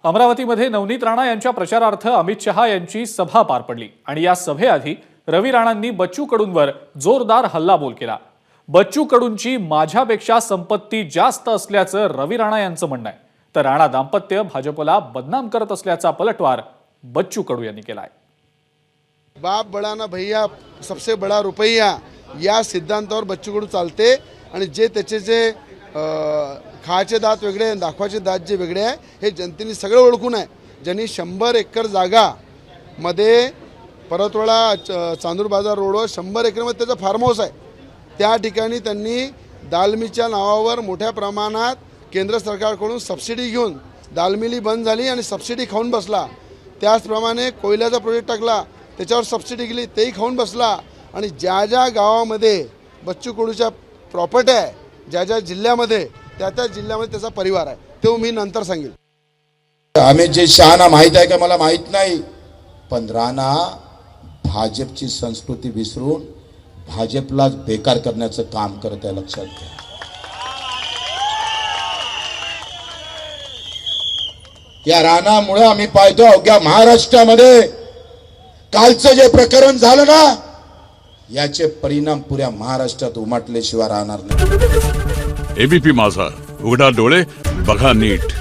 अमरावतीमध्ये नवनीत राणा यांच्या प्रचारार्थ अमित शहा यांची सभा पार पडली आणि या सभेआधी रवी राणांनी बच्चू कडूंवर जोरदार हल्लाबोल केला। बच्चू कडूंची माझ्यापेक्षा संपत्ती जास्त असल्याचं रवी राणा यांचं म्हणणं आहे, तर राणा दाम्पत्य भाजपला बदनाम करत असल्याचा पलटवार बच्चू कडू यांनी केलाय। बाप बड़ा ना भैया सबसे बड़ा रुपया या सिद्धांतावर बच्चू कडू चालते आणि जे त्याचे जे खायचे दात वेगळे दाखवायचे दात जे वेगळे आहे हे जनतेने सगळं ओळखून आहे। ज्यांनी 100 एकर जागा मध्ये परतवाडा चांदूर बाजार रोडवर 100 एकरमध्ये त्याचा फार्म हाऊस आहे। त्या ठिकाणी त्यांनी दालमीच्या नावावर मोठ्या प्रमाणात केंद्र सरकारकडून सबसिडी घेऊन दालमिली बंद झाली आणि सबसिडी खाऊन बसला। त्याचप्रमाणे कोयल्याचा प्रोजेक्ट टाकला, त्याच्यावर सबसिडी गेली, तेही खाऊन बसला। आणि ज्या ज्या गावामध्ये बच्चू कडूच्या प्रॉपर्टी आहे, ज्या ज्या जिल्ह्यामध्ये त्या जिल्ह्यामध्ये त्याचा परिवार आहे, तो मी नंतर सांगेल। अमित जी शहाना माहित आहे का मला माहित नाही, पण राणा भाजपची संस्कृती विसरून भाजपलाच बेकार करण्याचं काम करत आहे, लक्षात घ्या। या राणामुळे आम्ही पाहतो अवघ्या महाराष्ट्रामध्ये कालचं जे प्रकरण झालं ना, याचे परिणाम पुऱ्या महाराष्ट्रात उमटल्याशिवाय राहणार नाही। एबीपी माझा, उघडा डोळे बघा नीट।